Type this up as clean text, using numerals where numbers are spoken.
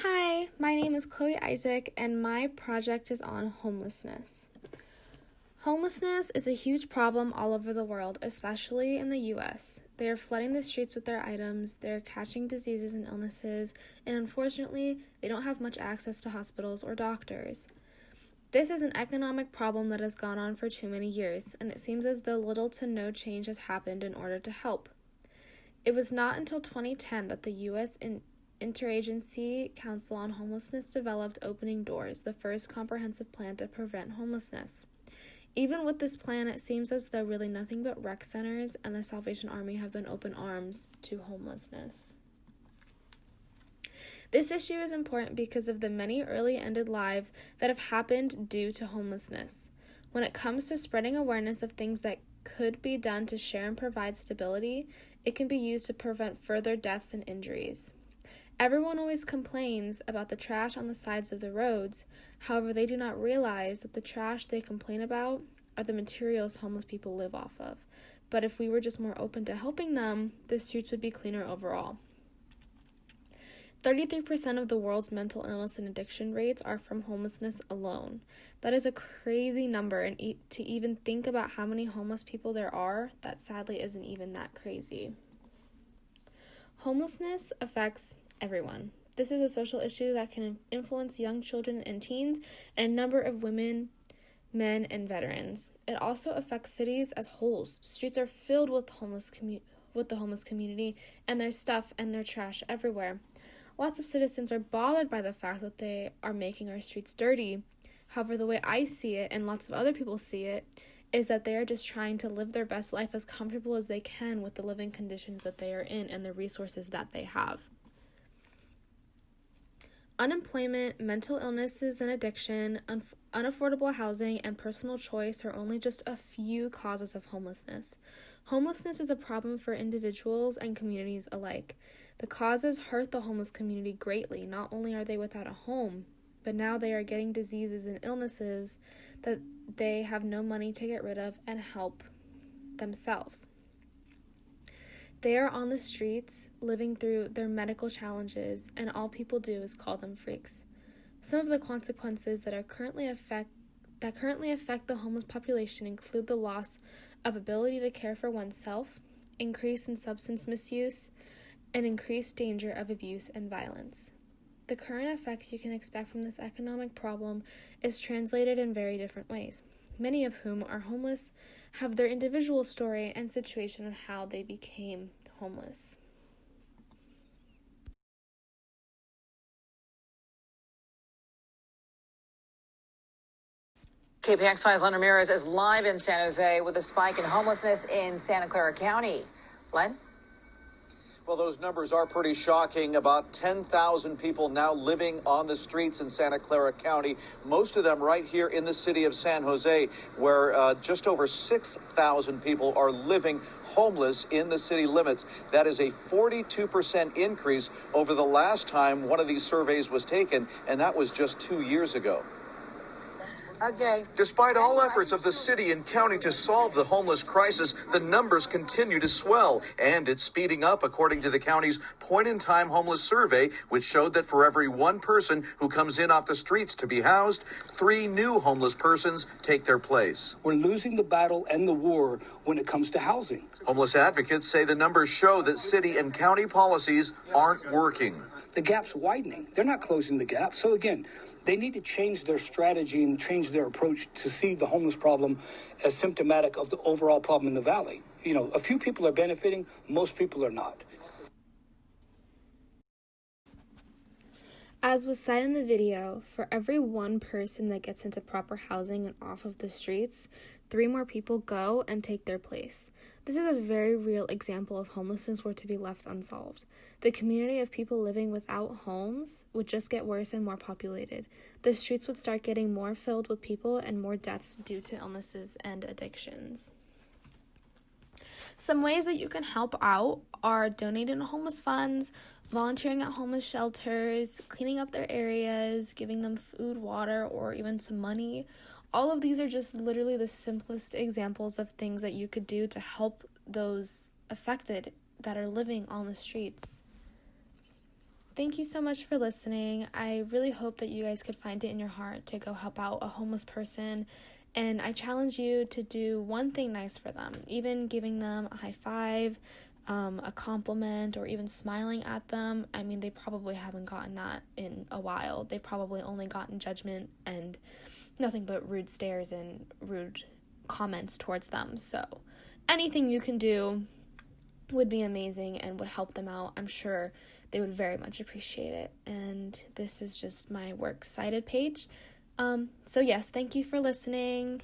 Hi, my name is Chloe Isaac, and my project is on homelessness. Homelessness is a huge problem all over the world, especially in the US. They are flooding the streets with their items, they're catching diseases and illnesses, and unfortunately, they don't have much access to hospitals or doctors. This is an economic problem that has gone on for too many years, and it seems as though little to no change has happened in order to help. It was not until 2010 that the U.S. Interagency Council on Homelessness developed Opening Doors, the first comprehensive plan to prevent homelessness. Even with this plan, it seems as though really nothing but rec centers and the Salvation Army have been open arms to homelessness. This issue is important because of the many early ended lives that have happened due to homelessness. When it comes to spreading awareness of things that could be done to share and provide stability, it can be used to prevent further deaths and injuries. Everyone always complains about the trash on the sides of the roads. However, they do not realize that the trash they complain about are the materials homeless people live off of. But if we were just more open to helping them, the streets would be cleaner overall. 33% of the world's mental illness and addiction rates are from homelessness alone. That is a crazy number, and to even think about how many homeless people there are, that sadly isn't even that crazy. Homelessness affects everyone. This is a social issue that can influence young children and teens and a number of women, men, and veterans. It also affects cities as wholes. Streets are filled with the homeless community, and their stuff and their trash everywhere. Lots of citizens are bothered by the fact that they are making our streets dirty. However, the way I see it, and lots of other people see it, is that they are just trying to live their best life as comfortable as they can with the living conditions that they are in and the resources that they have. Unemployment, mental illnesses and addiction, unaffordable housing, and personal choice are only just a few causes of homelessness. Homelessness is a problem for individuals and communities alike. The causes hurt the homeless community greatly. Not only are they without a home, but now they are getting diseases and illnesses that they have no money to get rid of and help themselves. They are on the streets, living through their medical challenges, and all people do is call them freaks. Some of the consequences that currently affect the homeless population include the loss of ability to care for oneself, increase in substance misuse, and increased danger of abuse and violence. The current effects you can expect from this economic problem is translated in very different ways. Many of whom are homeless have their individual story and situation on how they became homeless. KPXY's Len Ramirez is live in San Jose with a spike in homelessness in Santa Clara County. Len? Well, those numbers are pretty shocking. About 10,000 people now living on the streets in Santa Clara County, most of them right here in the city of San Jose, where just over 6,000 people are living homeless in the city limits. That is a 42% increase over the last time one of these surveys was taken, and that was just 2 years ago. Okay. Despite all efforts of the city and county to solve the homeless crisis, the numbers continue to swell, and it's speeding up according to the county's point-in-time homeless survey, which showed that for every one person who comes in off the streets to be housed, 3 new homeless persons take their place. We're losing the battle and the war when it comes to housing. Homeless advocates say the numbers show that city and county policies aren't working. The gap's widening. They're not closing the gap. So again, they need to change their strategy and change their approach to see the homeless problem as symptomatic of the overall problem in the valley. You know, a few people are benefiting, most people are not. As was said in the video, for every one person that gets into proper housing and off of the streets, 3 more people go and take their place. This is a very real example of homelessness were to be left unsolved. The community of people living without homes would just get worse and more populated. The streets would start getting more filled with people and more deaths due to illnesses and addictions. Some ways that you can help out are donating to homeless funds, volunteering at homeless shelters, cleaning up their areas, giving them food, water, or even some money. All of these are just literally the simplest examples of things that you could do to help those affected that are living on the streets. thank you so much for listening. I really hope that you guys could find it in your heart to go help out a homeless person. And I challenge you to do one thing nice for them, even giving them a high five, a compliment, or even smiling at them. I mean, they probably haven't gotten that in a while. They've probably only gotten judgment and nothing but rude stares and rude comments towards them. So anything you can do would be amazing and would help them out. I'm sure they would very much appreciate it. And this is just my works cited page. So yes, thank you for listening.